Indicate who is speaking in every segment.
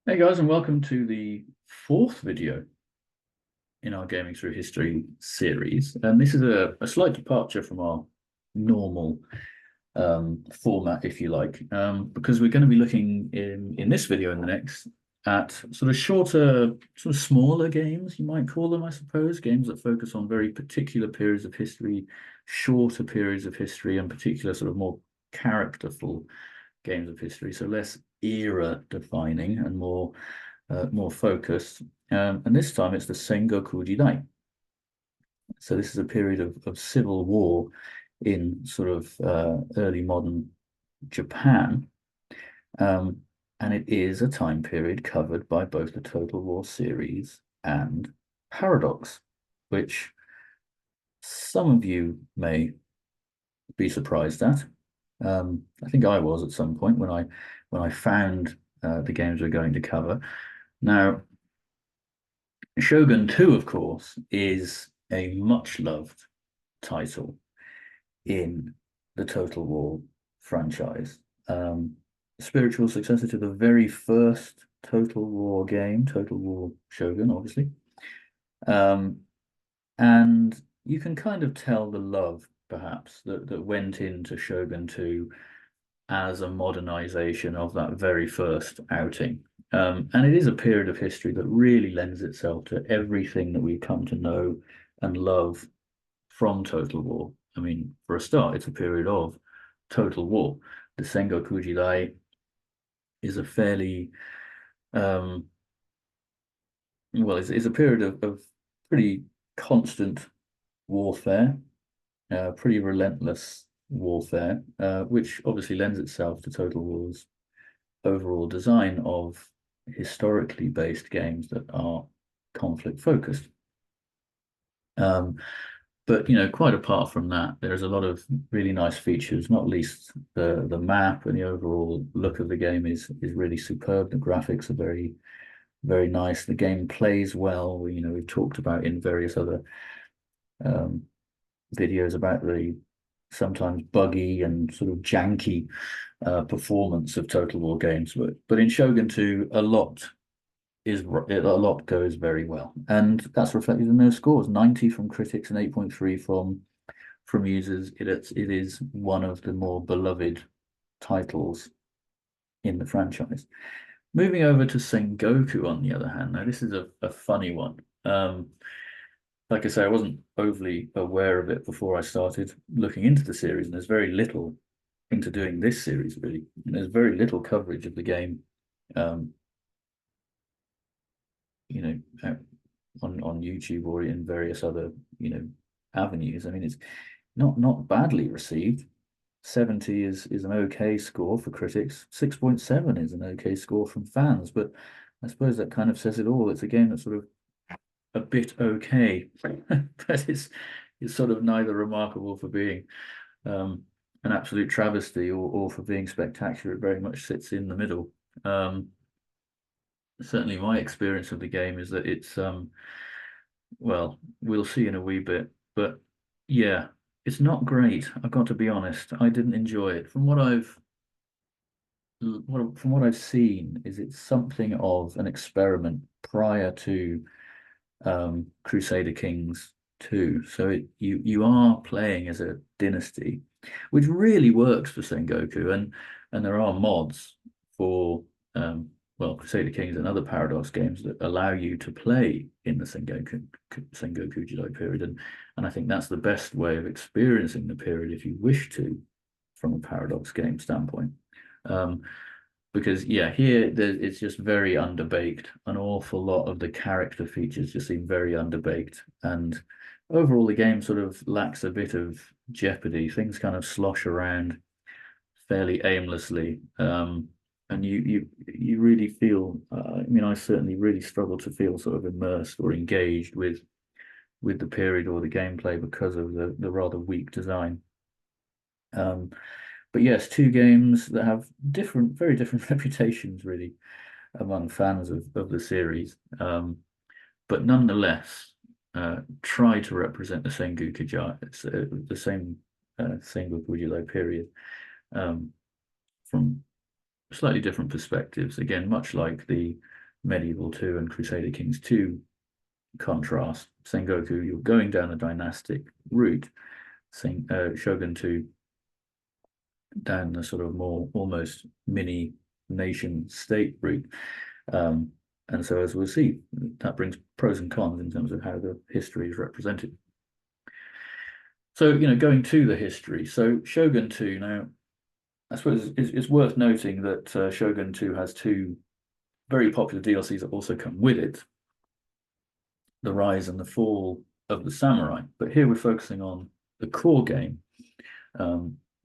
Speaker 1: Hey guys, and welcome to the fourth video in our Gaming Through History series. And this is a slight departure from our normal format, if you like, because we're going to be looking in this video and the next at sort of shorter, sort of smaller games, you might call them, I suppose, games that focus on very particular periods of history, shorter periods of history, and particular sort of more characterful games of history. So less era defining and more focused. And this time it's the Sengoku Jidai. So this is a period of civil war in sort of early modern Japan. And it is a time period covered by both the Total War series and Paradox, which some of you may be surprised at. I think I was at some point when I found the games we're going to cover. Now, Shogun 2, of course, is a much loved title in the Total War franchise. Spiritual successor to the very first Total War game, Total War Shogun, obviously. And you can kind of tell the love, perhaps, that went into Shogun 2 as a modernization of that very first outing. And it is a period of history that really lends itself to everything that we've come to know and love from Total War. I mean, for a start, it's a period of total war. The Sengoku Jidai is a fairly, well, it's a period of pretty constant warfare, pretty relentless warfare, which obviously lends itself to Total War's overall design of historically based games that are conflict focused. But quite apart from that, there's a lot of really nice features, not least the map and the overall look of the game is really superb. The graphics are very nice. The game plays well. We've talked about in various other videos about the sometimes buggy and sort of janky performance of Total War games, but in Shogun 2, a lot goes very well, and that's reflected in those scores: 90 from critics and 8.3 from users. It is one of the more beloved titles in the franchise. Moving over to Sengoku, on the other hand, now this is a funny one. Like I say, I wasn't overly aware of it before I started looking into the series, and there's very little into doing this series, really. And there's very little coverage of the game, on YouTube or in various other, avenues. I mean, it's not badly received. 70 is an okay score for critics. 6.7 is an okay score from fans, but I suppose that kind of says it all. It's a game that's sort of a bit okay, but it's sort of neither remarkable for being an absolute travesty or for being spectacular. It very much sits in the middle. Certainly my experience of the game is that it's well, we'll see in a wee bit, but yeah, it's not great. I've got to be honest. I didn't enjoy it. From what I've seen, is it's something of an experiment prior to Crusader Kings 2. So you are playing as a dynasty, which really works for Sengoku, and there are mods for well, Crusader Kings and other Paradox games that allow you to play in the Sengoku Jidai period, and I think that's the best way of experiencing the period if you wish to, from a Paradox game standpoint. Because yeah, here it's just very underbaked. An awful lot of the character features just seem very underbaked, and overall the game sort of lacks a bit of jeopardy. Things kind of slosh around fairly aimlessly, and you really feel. I mean, I certainly really struggle to feel sort of immersed or engaged with the period or the gameplay because of the rather weak design. But yes, two games that have very different reputations, really, among fans of the series. But nonetheless, try to represent the the same Sengoku Jidai period, from slightly different perspectives. Again, much like the Medieval 2 and Crusader Kings 2 contrast. Sengoku, you're going down a dynastic route. Shogun 2 down the sort of more almost mini nation state route. And so, as we'll see, that brings pros and cons in terms of how the history is represented. So, going to the history. So, Shogun 2, now, I suppose it's worth noting that Shogun 2 has two very popular DLCs that also come with it: The Rise and the Fall of the Samurai. But here we're focusing on the core game,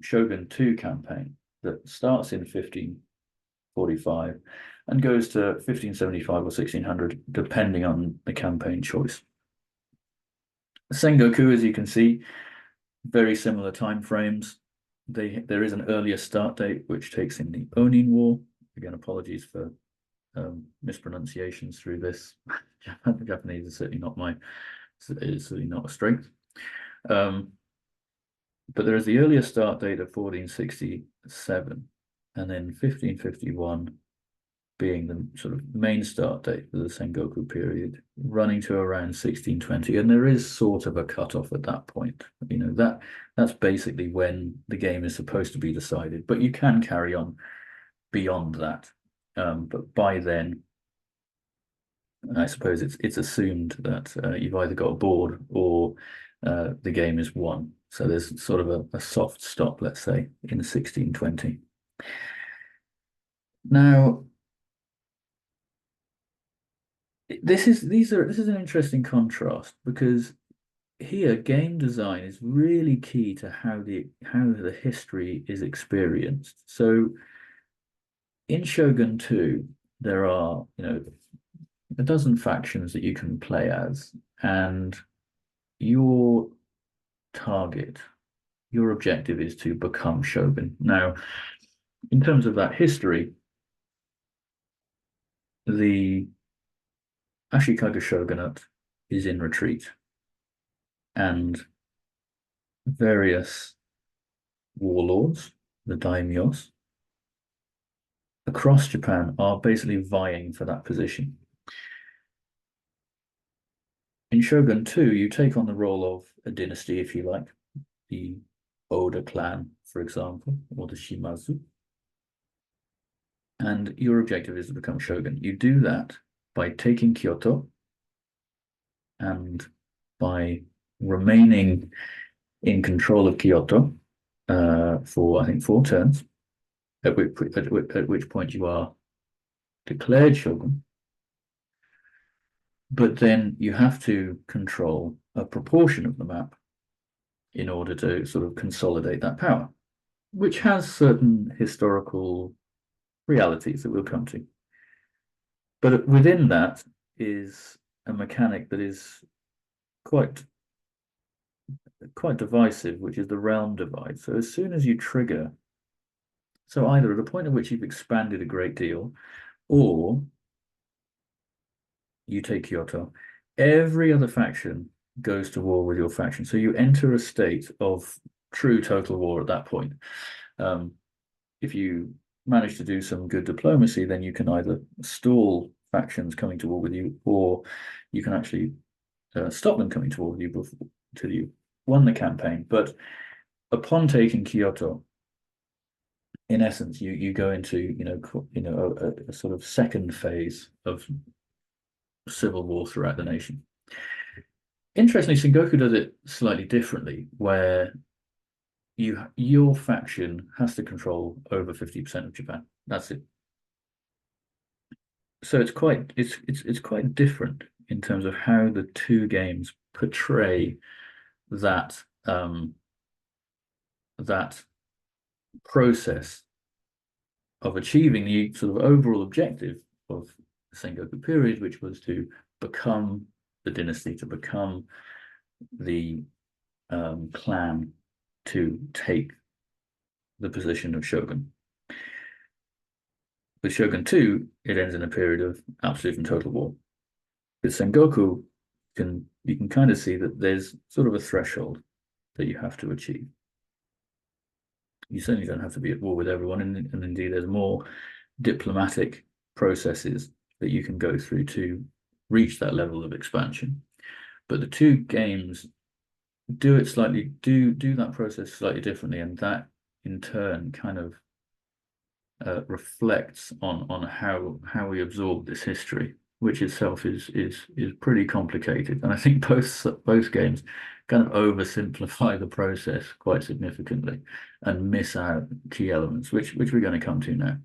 Speaker 1: Shogun 2 campaign, that starts in 1545 and goes to 1575 or 1600, depending on the campaign choice. Sengoku, as you can see, very similar time frames. There is an earlier start date, which takes in the Onin War. Again, apologies for mispronunciations through this. Japanese is certainly not a strength. But there is the earlier start date of 1467, and then 1551 being the sort of main start date for the Sengoku period, running to around 1620. And there is sort of a cutoff at that point. That's basically when the game is supposed to be decided, but you can carry on beyond that. But by then, I suppose it's assumed that you've either got a board or the game is won. So there's sort of a soft stop, let's say, in 1620. Now, this is an interesting contrast, because here game design is really key to how the history is experienced. So in Shogun 2, there are a dozen factions that you can play as, and your objective is to become Shogun. Now, in terms of that history, the Ashikaga shogunate is in retreat, and various warlords, the daimyos, across Japan are basically vying for that position. In Shogun 2, you take on the role of a dynasty, if you like, the Oda clan, for example, or the Shimazu. And your objective is to become Shogun. You do that by taking Kyoto and by remaining in control of Kyoto for, I think, 4 turns, at which point you are declared Shogun. But then you have to control a proportion of the map in order to sort of consolidate that power, which has certain historical realities that we'll come to. But within that is a mechanic that is quite divisive, which is the realm divide. So as soon as you trigger, so either at a point at which you've expanded a great deal, or you take Kyoto, every other faction goes to war with your faction. So you enter a state of true total war at that point. If you manage to do some good diplomacy, then you can either stall factions coming to war with you, or you can actually stop them coming to war with you until you won the campaign. But upon taking Kyoto, in essence, you go into a sort of second phase of civil war throughout the nation. Interestingly, Sengoku does it slightly differently, where your faction has to control over 50% of Japan. That's it. So it's quite different in terms of how the two games portray that that process of achieving the sort of overall objective of the Sengoku period, which was to become the dynasty, to become the clan to take the position of Shogun. With Shogun 2, it ends in a period of absolute and total war. With Sengoku, you can kind of see that there's sort of a threshold that you have to achieve. You certainly don't have to be at war with everyone, and indeed there's more diplomatic processes that you can go through to reach that level of expansion. But the two games do that process slightly differently, and that in turn kind of reflects on how we absorb this history, which itself is pretty complicated. And I think both games kind of oversimplify the process quite significantly and miss out key elements, which we're going to come to now.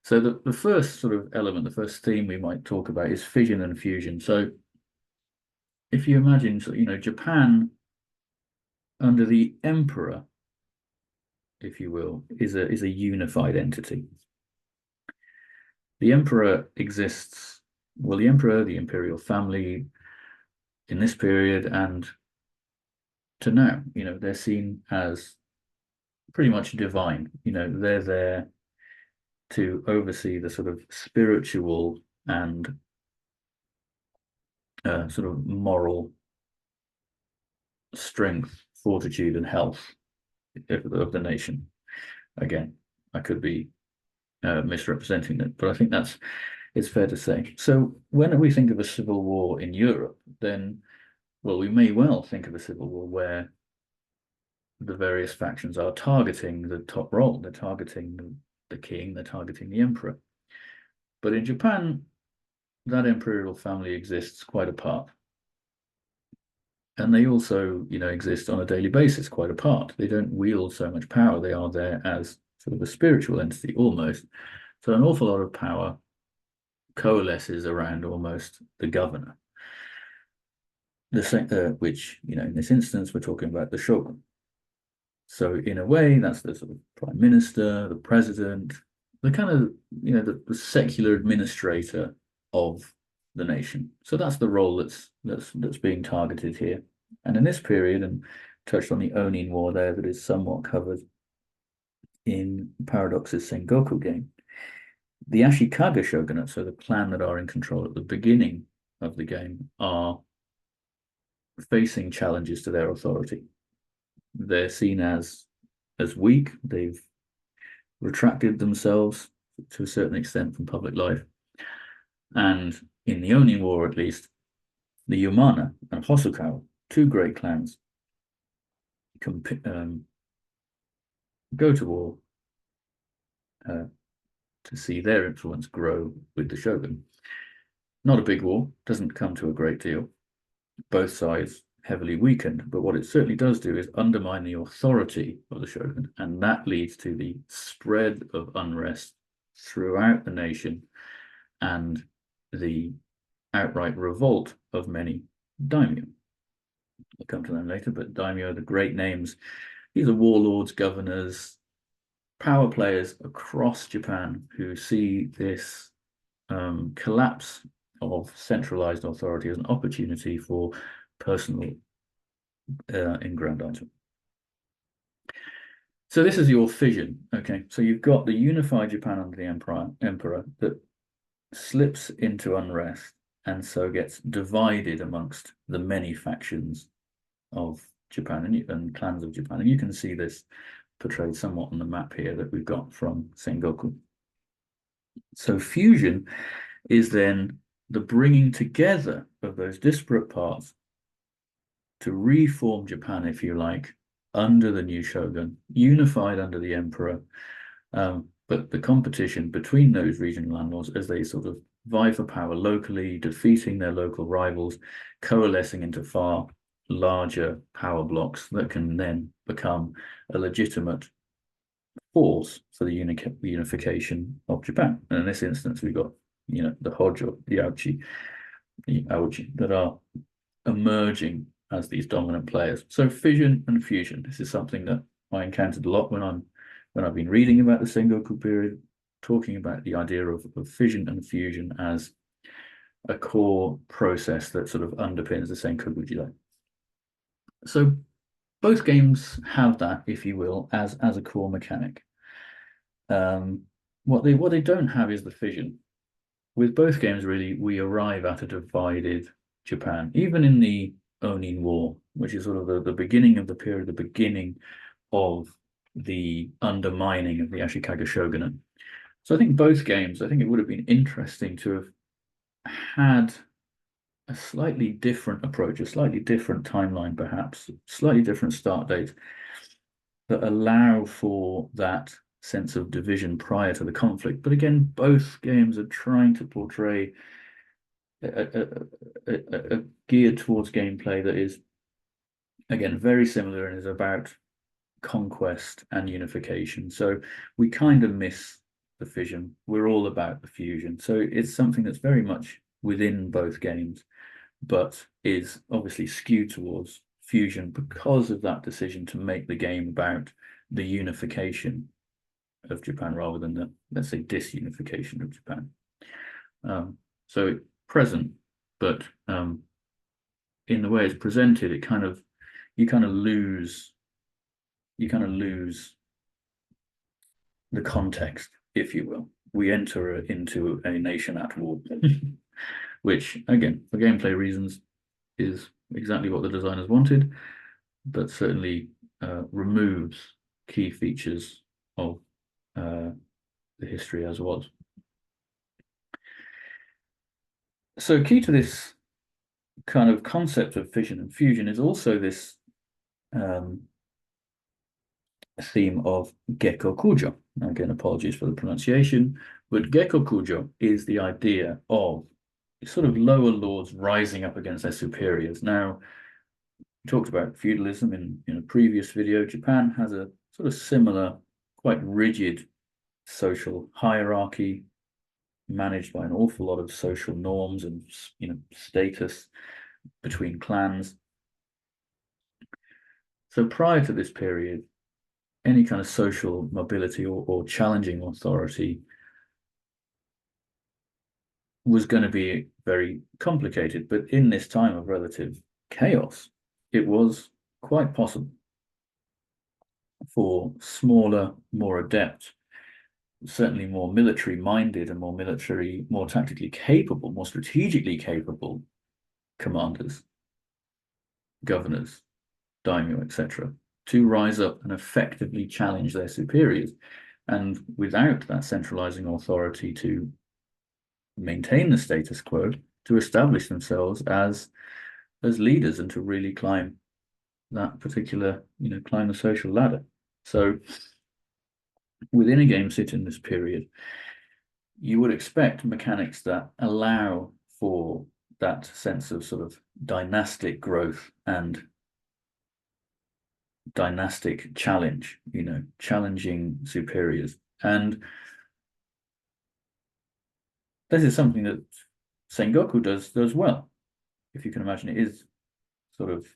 Speaker 1: So the first sort of element, the first theme we might talk about is fission and fusion. So if you imagine, Japan under the emperor, if you will, is a unified entity. The emperor exists, well, the emperor, the imperial family in this period and to now, they're seen as pretty much divine. They're there to oversee the sort of spiritual and sort of moral strength, fortitude, and health of the nation. Again, I could be misrepresenting it, but I think it's fair to say. So when we think of a civil war in Europe, then, well, we may well think of a civil war where the various factions are targeting the top role. They're targeting the king, they're targeting the emperor. But in Japan, that imperial family exists quite apart. And they also, exist on a daily basis quite apart. They don't wield so much power. They are there as sort of a spiritual entity almost. So an awful lot of power coalesces around almost the governor. Which, in this instance, we're talking about the shogun. So in a way, that's the sort of prime minister, the president, the kind of, the secular administrator of the nation. So that's the role that's being targeted here. And in this period, and touched on the Onin War there, that is somewhat covered in Paradox's Sengoku game. The Ashikaga shogunate, so the clan that are in control at the beginning of the game, are facing challenges to their authority. They're seen as weak. They've retracted themselves to a certain extent from public life. And in the Onin War, at least, the Yamana and Hosokawa, two great clans, go to war to see their influence grow with the shogun. Not a big war, doesn't come to a great deal. Both sides heavily weakened, but what it certainly does do is undermine the authority of the shogun, and that leads to the spread of unrest throughout the nation and the outright revolt of many daimyo. We'll come to them later, but daimyo, the great names, these are warlords, governors, power players across Japan who see this collapse of centralized authority as an opportunity for personal aggrandizement. So this is your fission. Okay, so you've got the unified Japan under the emperor that slips into unrest and so gets divided amongst the many factions of Japan and clans of Japan. And you can see this portrayed somewhat on the map here that we've got from Sengoku. So fusion is then the bringing together of those disparate parts to reform Japan, if you like, under the new shogun, unified under the emperor. But the competition between those regional landlords as they sort of vie for power locally, defeating their local rivals, coalescing into far larger power blocks that can then become a legitimate force for the unification of Japan. And in this instance, we've got, the Hojo, the Aoji that are emerging as these dominant players. So fission and fusion. This is something that I encountered a lot when I've been reading about the Sengoku period, talking about the idea of fission and fusion as a core process that sort of underpins the Sengoku Jidai. So both games have that, if you will, as a core mechanic. What they don't have is the fission. With both games, really, we arrive at a divided Japan. Even in the Onin War, which is sort of the beginning of the period, the beginning of the undermining of the Ashikaga shogunate, So I think both games, I think it would have been interesting to have had a slightly different approach, a slightly different timeline, perhaps, slightly different start date that allow for that sense of division prior to the conflict. But again, both games are trying to portray a geared towards gameplay that is, again, very similar and is about conquest and unification. So we kind of miss the fission. We're all about the fusion. So it's something that's very much within both games, but is obviously skewed towards fusion because of that decision to make the game about the unification of Japan rather than the, let's say, disunification of Japan. So present, but in the way it's presented, it kind of you kind of lose the context, if you will. We enter into a nation at war, which again, for gameplay reasons, is exactly what the designers wanted, but certainly removes key features of the history as was. So key to this kind of concept of fission and fusion is also this theme of Gekkokujo. Again, apologies for the pronunciation, but Gekkokujo is the idea of sort of lower lords rising up against their superiors. Now, we talked about feudalism in a previous video. Japan has a sort of similar, quite rigid social hierarchy managed by an awful lot of social norms and status between clans. So prior to this period, any kind of social mobility or challenging authority was going to be very complicated. But in this time of relative chaos, it was quite possible for smaller, more adept, certainly more military minded and more tactically capable, more strategically capable commanders, governors, daimyo, etc., to rise up and effectively challenge their superiors. And without that centralizing authority to maintain the status quo, to establish themselves as leaders and to really climb that particular, climb the social ladder. So within a game set in this period, you would expect mechanics that allow for that sense of sort of dynastic growth and dynastic challenge, challenging superiors. And this is something that Sengoku does well. If you can imagine, it is sort of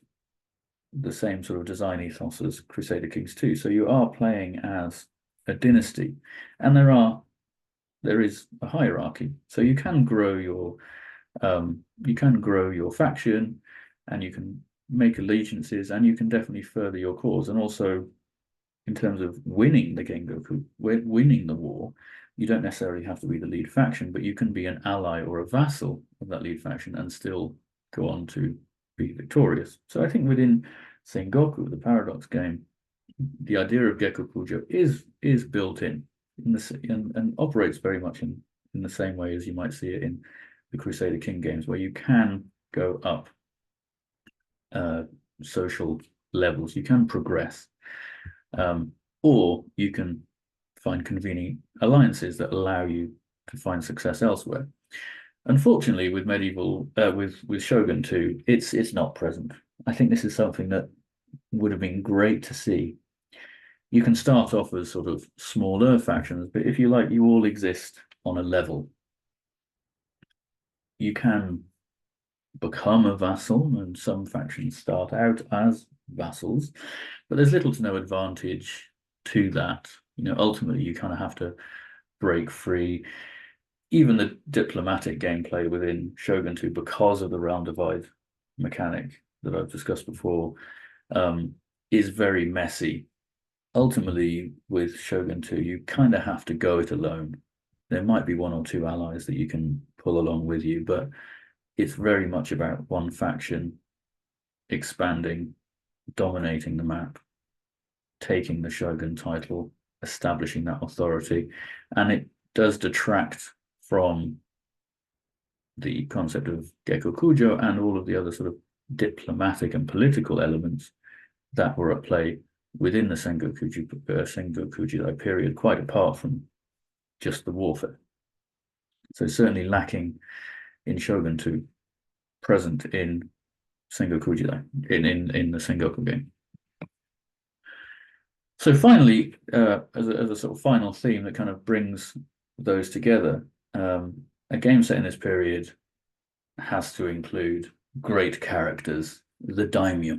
Speaker 1: the same sort of design ethos as Crusader Kings 2. So you are playing as a dynasty, and there is a hierarchy. So you can grow your faction, and you can make allegiances, and you can definitely further your cause. And also, in terms of winning the Gengoku, winning the war, you don't necessarily have to be the lead faction, but you can be an ally or a vassal of that lead faction and still go on to be victorious. So I think within Sengoku, the Paradox game, the idea of Gekkokujo is built in this and operates very much in the same way as you might see it in the Crusader King games, where you can go up social levels, you can progress, or you can find convenient alliances that allow you to find success elsewhere. Unfortunately, with with Shogun 2, it's not present. I think this is something that would have been great to see. You can start off as sort of smaller factions, but if you like, you all exist on a level. You can become a vassal, and some factions start out as vassals, but there's little to no advantage to that. Ultimately, you kind of have to break free. Even the diplomatic gameplay within Shogun 2, because of the realm divide mechanic that I've discussed before, is very messy. Ultimately, with Shogun 2, you kind of have to go it alone. There might be one or two allies that you can pull along with you, but it's very much about one faction expanding, dominating the map, taking the Shogun title, establishing that authority. And does detract from the concept of Gekkokujo and all of the other sort of diplomatic and political elements that were at play within the Sengoku Jidai period, quite apart from just the warfare. So certainly lacking in Shogun 2, present in Sengoku Jidai, in the Sengoku game. So finally, as a sort of final theme that kind of brings those together, a game set in this period has to include great characters, the daimyo.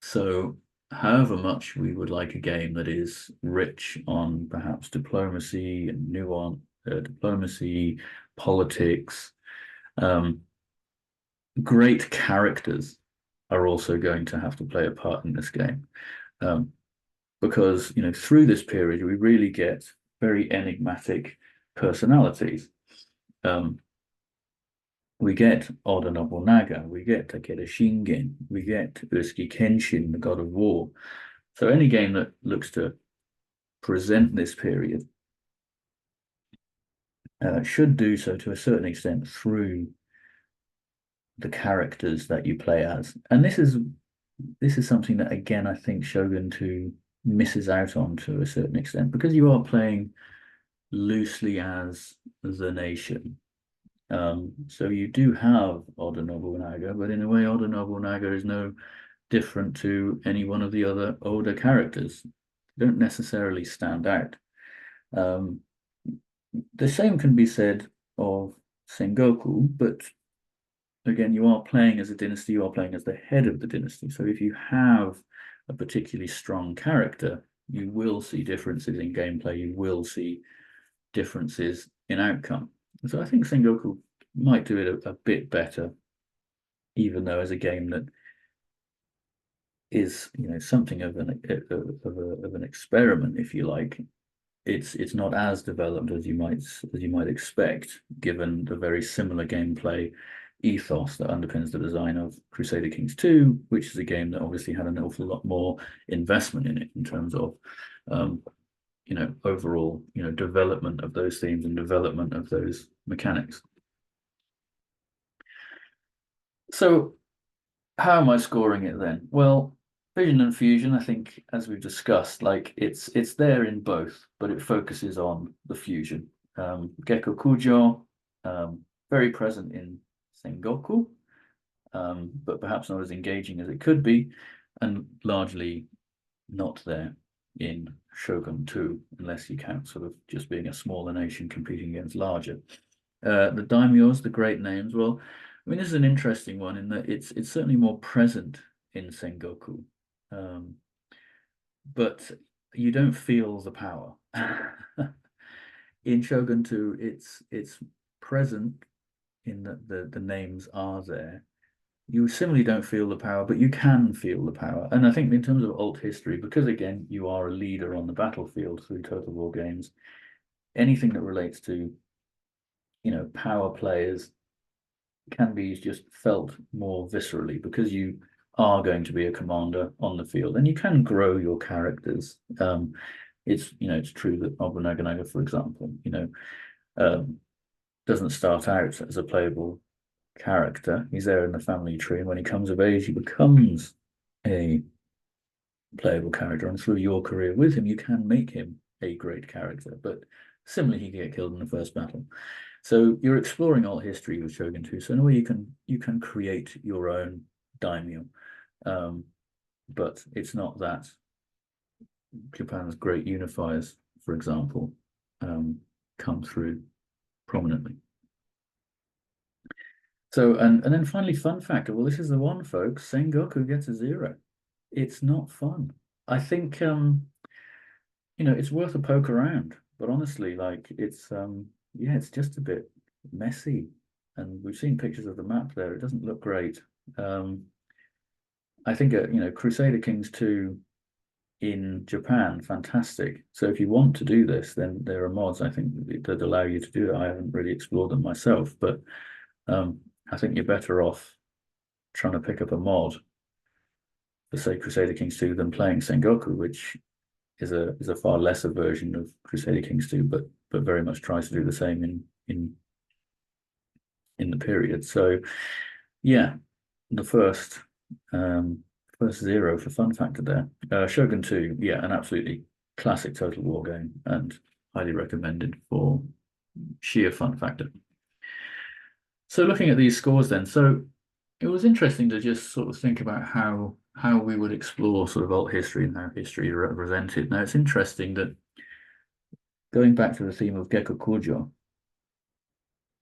Speaker 1: So however much we would like a game that is rich on perhaps diplomacy and nuance, diplomacy, politics, great characters are also going to have to play a part in this game. Because, you know, through this period, we really get very enigmatic personalities. We get Oda Nobunaga, we get Takeda Shingen, we get Usuki Kenshin, the god of war. So any game that looks to present this period should do so to a certain extent through the characters that you play as. And this is something that, again, I think Shogun 2 misses out on to a certain extent, because you are playing loosely as the nation. So you do have Oda Nobunaga, but in a way, Oda Nobunaga is no different to any one of the other Oda characters. They don't necessarily stand out. The same can be said of Sengoku, but again, you are playing as a dynasty, you are playing as the head of the dynasty. So if you have a particularly strong character, you will see differences in gameplay, you will see differences in outcome. So I think Sengoku might do it a bit better, even though as a game that is, you know, something of an experiment, if you like, it's not as developed as you might expect, given the very similar gameplay ethos that underpins the design of Crusader Kings 2, which is a game that obviously had an awful lot more investment in it in terms of you know, overall, you know, development of those themes and development of those mechanics. So how am I scoring it then? Well, Vision and Fusion, I think, as we've discussed, like it's there in both, but it focuses on the fusion. Gekkokujo, very present in Sengoku, but perhaps not as engaging as it could be, and largely not there in Shogun 2, unless you count sort of just being a smaller nation competing against larger. The daimyos, the great names, well, I mean, this is an interesting one in that it's certainly more present in Sengoku, but you don't feel the power. In Shogun 2, it's present in that the names are there. You similarly don't feel the power, but you can feel the power. And I think in terms of alt history, because again, you are a leader on the battlefield through Total War games, anything that relates to, you know, power players can be just felt more viscerally, because you are going to be a commander on the field and you can grow your characters. It's, you know, it's true that Nobunaga, for example, you know, doesn't start out as a playable character. He's there in the family tree, and when he comes of age, he becomes a playable character, and through your career with him, you can make him a great character. But similarly, he can get killed in the first battle. So you're exploring alt history with Shogun 2. So in a way, you can create your own daimyo, but it's not that Japan's great unifiers, for example, come through prominently. So, and then finally, fun factor. Well, this is the one, folks. Sengoku gets a 0. It's not fun. I think, you know, it's worth a poke around. But honestly, like, it's, yeah, it's just a bit messy. And we've seen pictures of the map there. It doesn't look great. I think, you know, Crusader Kings 2 in Japan, fantastic. So if you want to do this, then there are mods, I think, that allow you to do it. I haven't really explored them myself, but I think you're better off trying to pick up a mod for, say, Crusader Kings 2 than playing Sengoku, which is a far lesser version of Crusader Kings 2, but but very much tries to do the same in the period. So yeah, the first zero for fun factor there. Shogun 2, yeah, an absolutely classic Total War game and highly recommended for sheer fun factor. So looking at these scores then, so it was interesting to just sort of think about how we would explore sort of alt history and how history is represented. Now it's interesting that going back to the theme of Gekkokujo,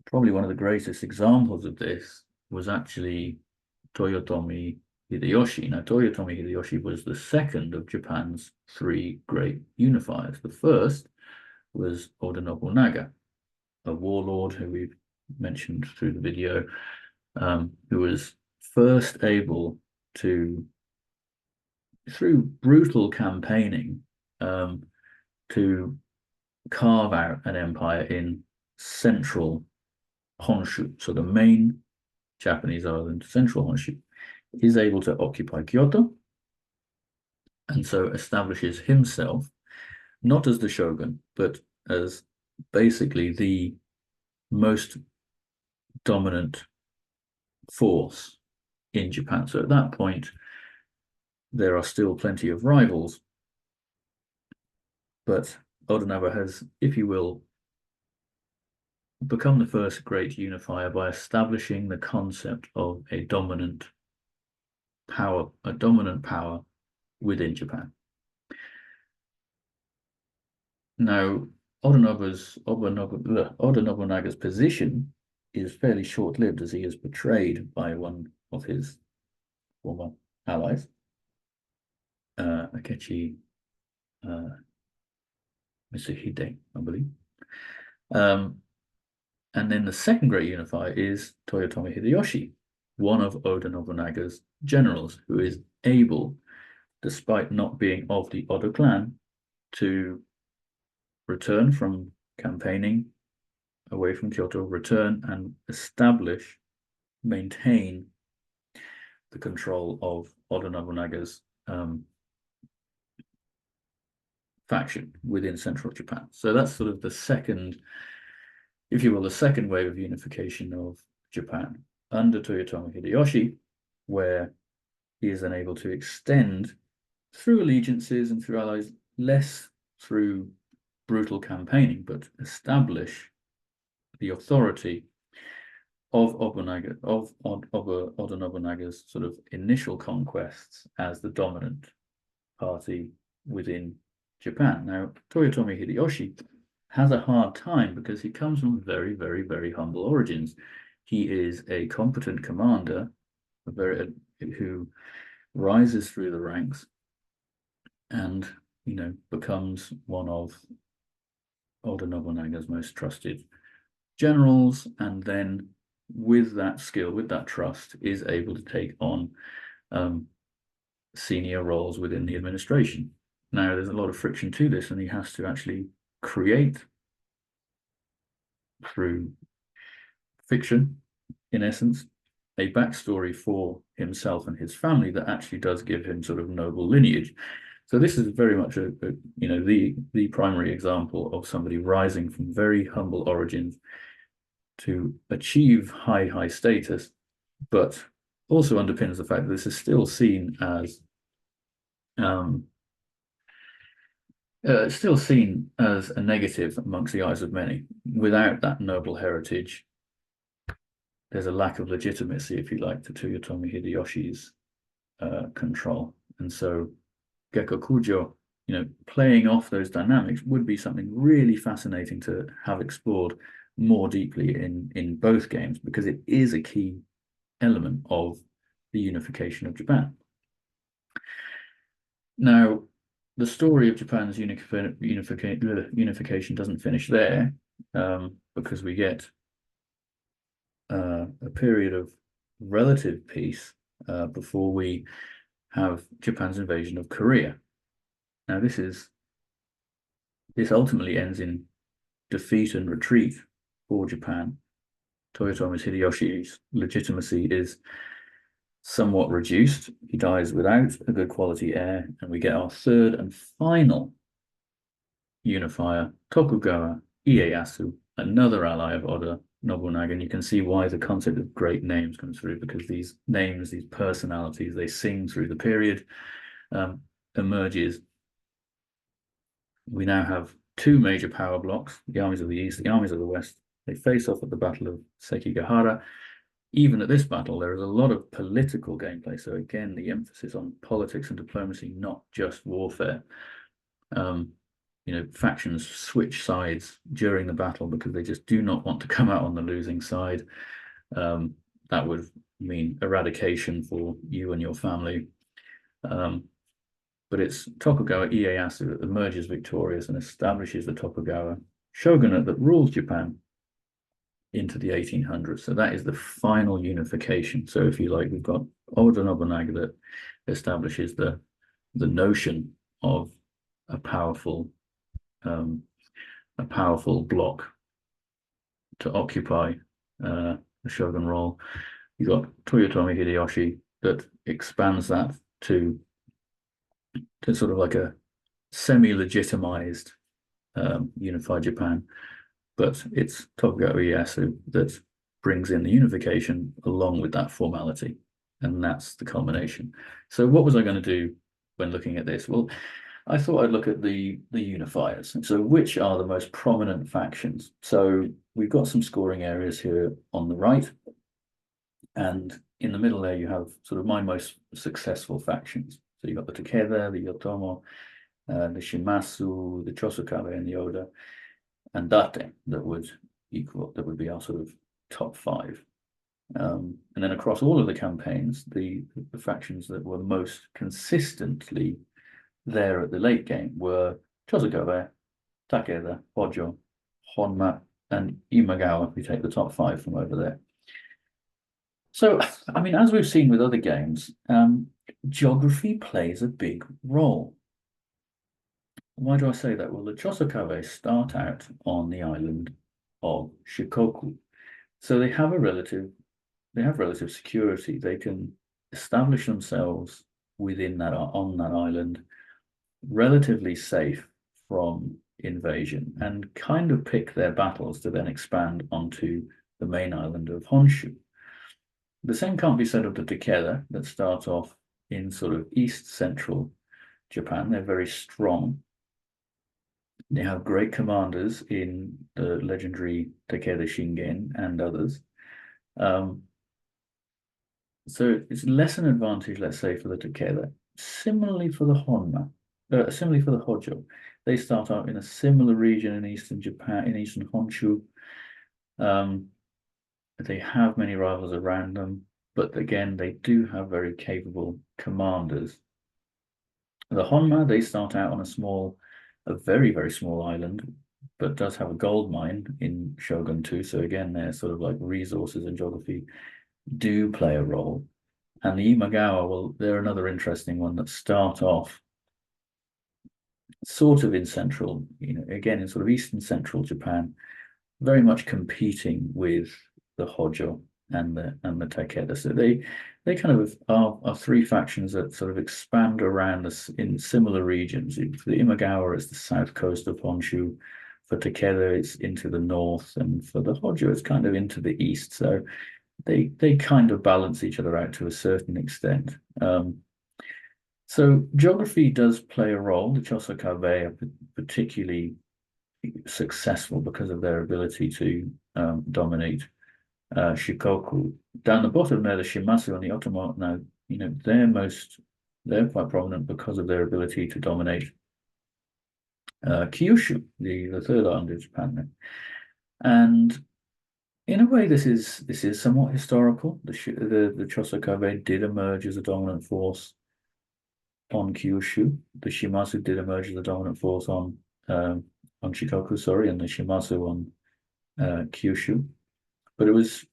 Speaker 1: probably one of the greatest examples of this was actually Toyotomi Hideyoshi. Now, Toyotomi Hideyoshi was the second of Japan's three great unifiers. The first was Oda Nobunaga, a warlord who we've mentioned through the video, who was first able to, through brutal campaigning, to carve out an empire in central Honshu, so the main Japanese island, central Honshu, is able to occupy Kyoto, and so establishes himself not as the shogun, but as basically the most dominant force in Japan. So at that point, there are still plenty of rivals, but Oda Nobunaga has, if you will, become the first great unifier by establishing the concept of a dominant power within Japan. Now, Oda Nobunaga's position is fairly short-lived, as he is betrayed by one of his former allies, Akechi Mitsuhide, I believe. And then the second great unifier is Toyotomi Hideyoshi, one of Oda Nobunaga's generals, who is able, despite not being of the Oda clan, to return from campaigning away from Kyoto, return and establish, maintain the control of Oda Nobunaga's faction within central Japan. So that's sort of the second, if you will, the second wave of unification of Japan under Toyotomi Hideyoshi, where he is then able to extend through allegiances and through allies, less through brutal campaigning, but establish the authority of Oda Nobunaga's sort of initial conquests as the dominant party within Japan. Now, Toyotomi Hideyoshi has a hard time because he comes from very, very, very humble origins. He is a competent commander, who rises through the ranks and, becomes one of Oda Nobunaga's most trusted generals, and then with that skill, with that trust, is able to take on senior roles within the administration. Now, there's a lot of friction to this, and he has to actually create, through fiction, in essence, a backstory for himself and his family that actually does give him sort of noble lineage. So this is very much the primary example of somebody rising from very humble origins to achieve high status, but also underpins the fact that this is still seen as a negative amongst the eyes of many. Without that noble heritage, there's a lack of legitimacy, if you like, to Toyotomi Hideyoshi's control. And so Gekkokujo, playing off those dynamics would be something really fascinating to have explored more deeply in both games, because it is a key element of the unification of Japan. Now, the story of Japan's unification doesn't finish there, because we get a period of relative peace before we have Japan's invasion of Korea. Now, this ultimately ends in defeat and retreat for Japan. Toyotomi Hideyoshi's legitimacy is somewhat reduced. He dies without a good quality heir, and we get our third and final unifier, Tokugawa Ieyasu, another ally of Oda Nobunaga, and you can see why the concept of great names comes through, because these names, these personalities, they sing through the period, emerges. We now have two major power blocks, the armies of the East, the armies of the West. They face off at the Battle of Sekigahara. Even at this battle, there is a lot of political gameplay. So again, the emphasis on politics and diplomacy, not just warfare. Factions switch sides during the battle because they just do not want to come out on the losing side. That would mean eradication for you and your family. But it's Tokugawa Ieyasu that emerges victorious and establishes the Tokugawa shogunate that rules Japan into the 1800s. So that is the final unification. So if you like, we've got Oda Nobunaga that establishes the notion of a powerful bloc to occupy the shogun role. You've got Toyotomi Hideyoshi that expands that to sort of like a semi-legitimized unified Japan, but it's Tokugawa Ieyasu that brings in the unification along with that formality, and that's the culmination. So what was I going to do when looking at this? Well, I thought I'd look at the unifiers. So which are the most prominent factions? So we've got some scoring areas here on the right, and in the middle there you have sort of my most successful factions. So you've got the Takeda, the Yotomo, the Shimasu, the Chosokabe, and the Oda, and Date that would be our sort of top five. And then across all of the campaigns, the factions that were most consistently there at the late game were Chosokabe, Takeda, Hojo, Honma, and Imagawa, if we take the top five from over there. So, I mean, as we've seen with other games, geography plays a big role. Why do I say that? Well, the Chosokabe start out on the island of Shikoku. So they have relative security. They can establish themselves on that island, relatively safe from invasion, and kind of pick their battles to then expand onto the main island of Honshu. The same can't be said of the Takeda that start off in sort of east-central Japan. They're very strong. They have great commanders in the legendary Takeda Shingen and others. So it's less an advantage, let's say, for the Takeda. Similarly for the Honma, similarly for the Hojo. They start out in a similar region in eastern Japan, in eastern Honshu. They have many rivals around them, but again, they do have very capable commanders. The Honma, they start out on a very, very small island, but does have a gold mine in Shogun 2. So again, their sort of like resources and geography do play a role. And the Imagawa, well, they're another interesting one that start off sort of in central, again, in sort of eastern central Japan, very much competing with the Hojo and the Takeda. So they kind of are three factions that sort of expand around us in similar regions. For the Imagawa, it's the south coast of Honshu. For Takeda, it's into the north, and for the Hojo, it's kind of into the east. So they kind of balance each other out to a certain extent. So geography does play a role. The Chosokabe are particularly successful because of their ability to dominate Shikoku. Down the bottom there, the Shimasu and the Otomo, now, they're quite prominent because of their ability to dominate Kyushu, the third island of Japan. And in a way, this is somewhat historical. The Chosokabe did emerge as a dominant force on Kyushu. The Shimasu did emerge as a dominant force on Shikoku, sorry, and the Shimasu on Kyushu. But it was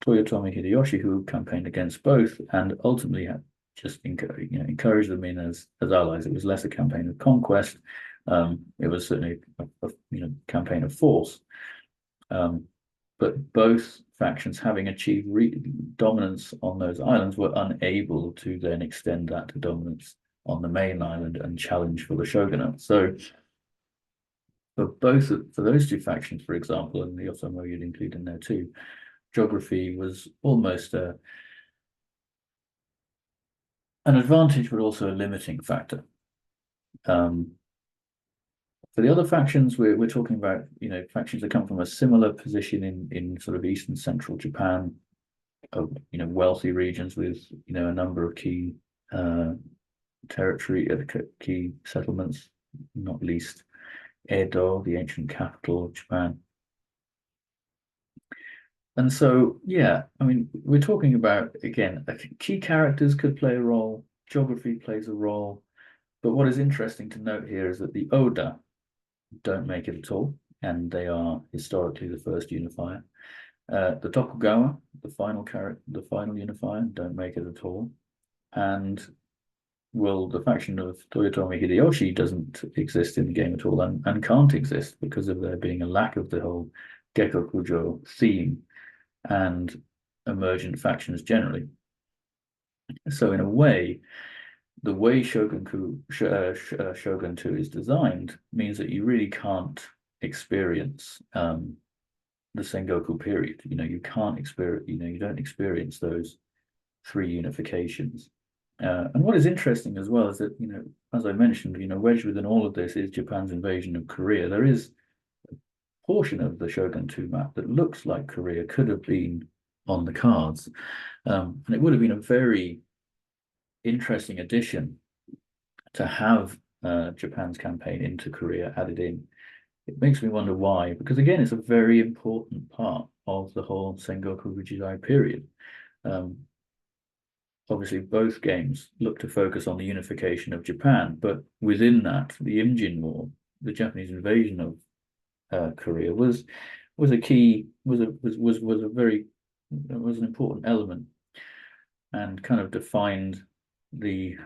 Speaker 1: Toyotomi Hideyoshi who campaigned against both, and ultimately just encouraged them in as allies. It was less a campaign of conquest. It was certainly a campaign of force. But both factions, having achieved dominance on those islands, were unable to then extend that to dominance on the main island and challenge for the shogunate. So for those two factions, for example, and the Otomo you'd include in there too, geography was almost an advantage, but also a limiting factor. For the other factions, we're talking about, factions that come from a similar position in sort of eastern central Japan, of wealthy regions with a number of key key settlements, not least Edo, the ancient capital of Japan. And so, yeah, I mean, we're talking about, again, key characters could play a role, geography plays a role, but what is interesting to note here is that the Oda don't make it at all, and they are historically the first unifier. The Tokugawa, the final unifier, don't make it at all. And the faction of Toyotomi Hideyoshi doesn't exist in the game at all, and can't exist because of there being a lack of the whole Gekkokujo theme and emergent factions generally. So in a way, the way Shogun 2 is designed means that you really can't experience the Sengoku period. You can't experience, you don't experience those three unifications. And what is interesting as well is that, as I mentioned, wedged within all of this is Japan's invasion of Korea. There is a portion of the Shogun 2 map that looks like Korea could have been on the cards. And it would have been a very interesting addition to have Japan's campaign into Korea added in. It makes me wonder why, because again, it's a very important part of the whole Sengoku Jidai period. Obviously, both games look to focus on the unification of Japan, but within that, the Imjin War, the Japanese invasion of Korea, was an important element, and kind of defined the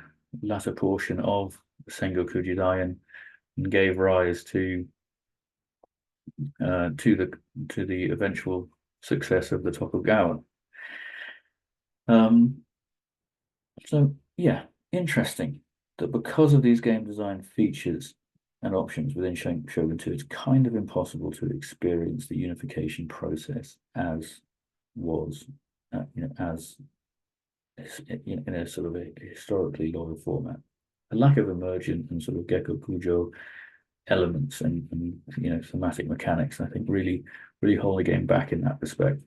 Speaker 1: latter portion of Sengoku Jidai and gave rise to the eventual success of the Tokugawa. So yeah, interesting that because of these game design features and options within Shogun 2, it's kind of impossible to experience the unification process as was, as in a sort of a historically loyal format. A lack of emergent and sort of Gekkokujo elements and thematic mechanics, I think, really hold the game back in that respect.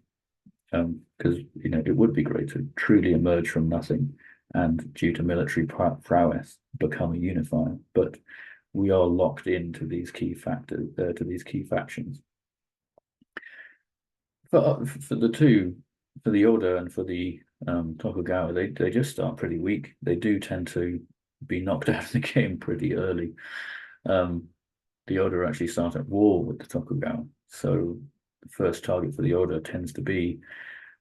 Speaker 1: Because it would be great to truly emerge from nothing and, due to military prowess, become a unifier, but we are locked into these key factors, to these key factions. For the Oda and for the Tokugawa, they just start pretty weak. They do tend to be knocked out of the game pretty early. The Oda actually start at war with the Tokugawa, so the first target for the Oda tends to be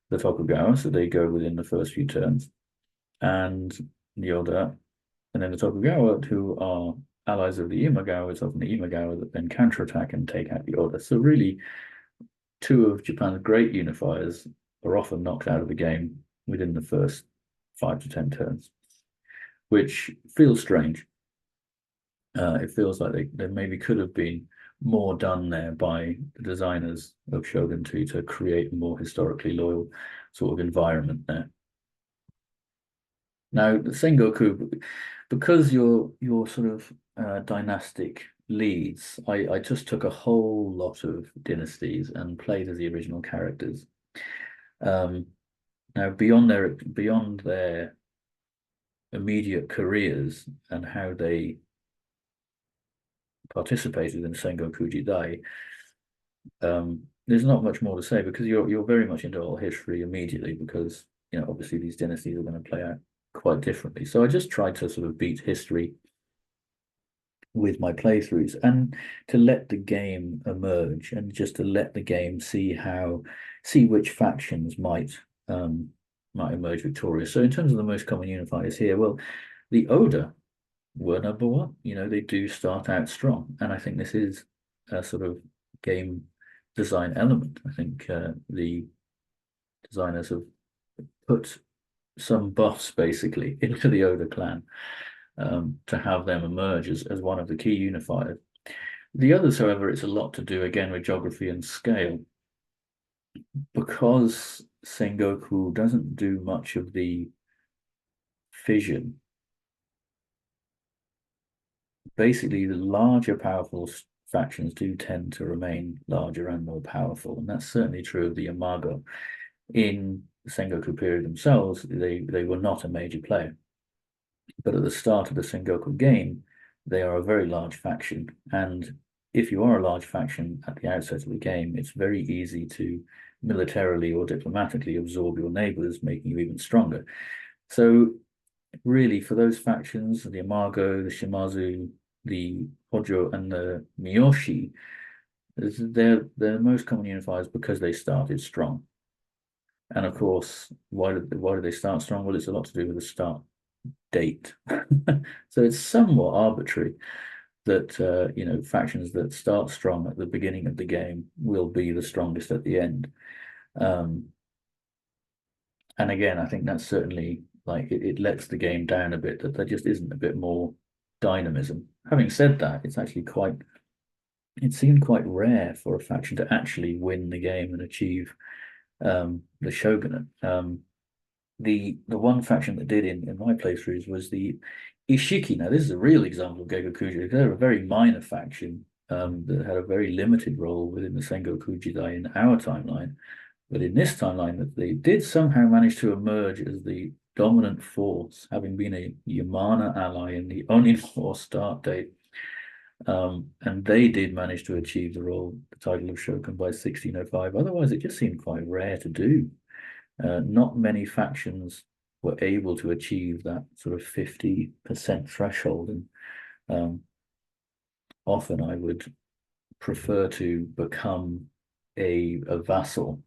Speaker 1: the Tokugawa, so they go within the first few turns, and the Oda, and then the Tokugawa, who are allies of the Imagawa, it's often the Imagawa that then counterattack and take out the Oda. So really, two of Japan's great unifiers are often knocked out of the game within the first 5 to 10 turns, which feels strange. It feels like there maybe could have been more done there by the designers of Shogun 2 to create a more historically loyal sort of environment there. Now, the Sengoku, because your sort of dynastic leads, I just took a whole lot of dynasties and played as the original characters. Now, beyond their immediate careers and how they participated in Sengoku Jidai, there's not much more to say, because you're very much into oral history immediately, because obviously these dynasties are going to play out quite differently. So I just tried to sort of beat history with my playthroughs, and to let the game emerge, and just to let the game see which factions might emerge victorious. So in terms of the most common unifiers here, well, the Oda were number one. They do start out strong, and I think this is a sort of game design element. I think the designers have put some buffs basically into the Oda clan to have them emerge as one of the key unifiers. The others, however, it's a lot to do again with geography and scale. Because Sengoku doesn't do much of the fission, basically the larger, powerful factions do tend to remain larger and more powerful, and that's certainly true of the Yamago. In the Sengoku period themselves, they were not a major player, but at the start of the Sengoku game, they are a very large faction, and if you are a large faction at the outset of the game, it's very easy to militarily or diplomatically absorb your neighbors, making you even stronger. So really, for those factions, the Imago, the Shimazu, the Hojo, and the Miyoshi, they're most common unifiers because they started strong. And of course, why do they start strong? Well, it's a lot to do with the start date. So it's somewhat arbitrary that factions that start strong at the beginning of the game will be the strongest at the end. And again, I think that's certainly like it lets the game down a bit, that there just isn't a bit more dynamism. Having said that, it seemed quite rare for a faction to actually win the game and achieve the shogunate. The one faction that did in my playthroughs was the Ishiki. Now, this is a real example of Gegokuji. They're a very minor faction that had a very limited role within the Sengoku Jidai in our timeline. But in this timeline, that they did somehow manage to emerge as the dominant force, having been a Yamana ally in the Onin War start date. And they did manage to achieve the title of Shogun by 1605. Otherwise, it just seemed quite rare to do. Not many factions were able to achieve that sort of 50% threshold. And often I would prefer to become a vassal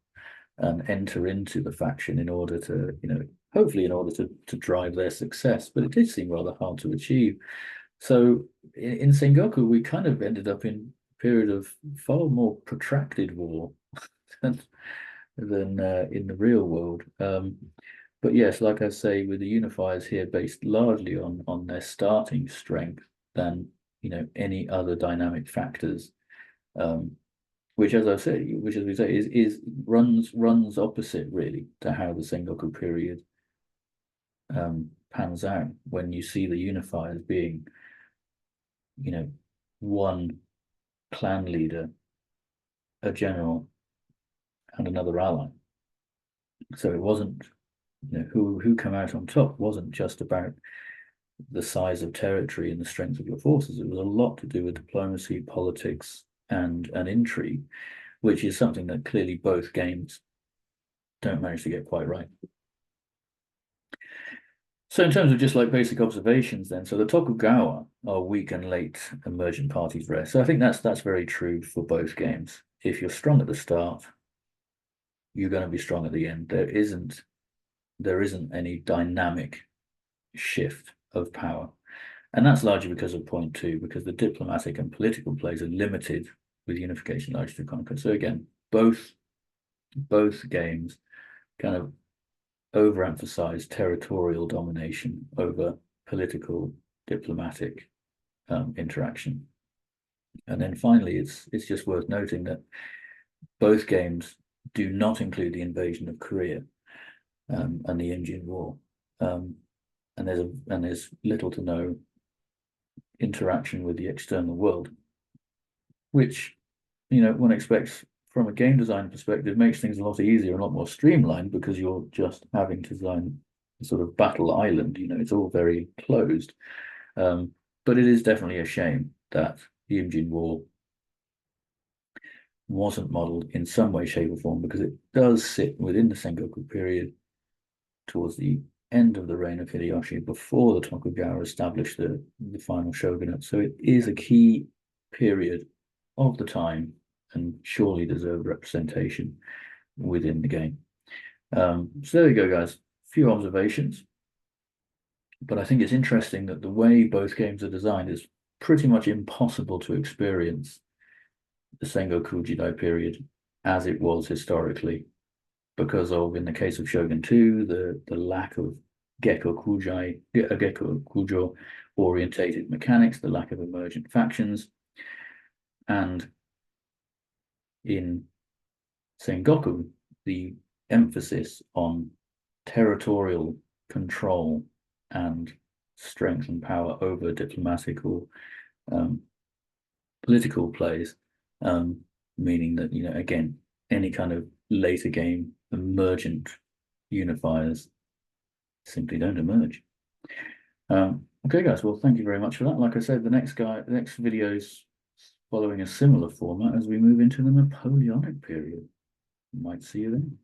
Speaker 1: and enter into the faction in order to, hopefully in order to drive their success. But it did seem rather hard to achieve. So in Sengoku, we kind of ended up in a period of far more protracted war than in the real world. But yes, like I say, with the unifiers here based largely on their starting strength than any other dynamic factors, which as we say is runs opposite really to how the Sengoku period pans out when you see the unifiers being one clan leader, a general, and another ally. So it wasn't, who come out on top wasn't just about the size of territory and the strength of your forces. It was a lot to do with diplomacy, politics, and intrigue, which is something that clearly both games don't manage to get quite right. So in terms of just like basic observations then, so the Tokugawa are weak and late emergent parties rare. So I think that's very true for both games. If you're strong at the start, you're going to be strong at the end. There isn't any dynamic shift of power. And that's largely because of point two, because the diplomatic and political plays are limited with unification largely to conquer. So again, both games kind of overemphasize territorial domination over political, diplomatic interaction. And then finally, it's just worth noting that both games do not include the invasion of Korea and the Imjin War, and there's little to no interaction with the external world, which one expects from a game design perspective makes things a lot easier and a lot more streamlined because you're just having to design a sort of battle island. It's all very closed, but it is definitely a shame that the Imjin War wasn't modeled in some way, shape, or form, because it does sit within the Sengoku period towards the end of the reign of Hideyoshi, before the Tokugawa established the final shogunate. So it is a key period of the time and surely deserved representation within the game. So there you go, guys. A few observations. But I think it's interesting that the way both games are designed is pretty much impossible to experience the Sengoku Jidai period as it was historically, because of, in the case of Shogun 2, the lack of Gekko Kujo orientated mechanics, the lack of emergent factions, And in Sengoku, the emphasis on territorial control and strength and power over diplomatic or political plays, meaning that, again, any kind of later game emergent unifiers simply don't emerge. Okay, guys, well, thank you very much for that. Like I said, the next video is following a similar format as we move into the Napoleonic period. Might see you then.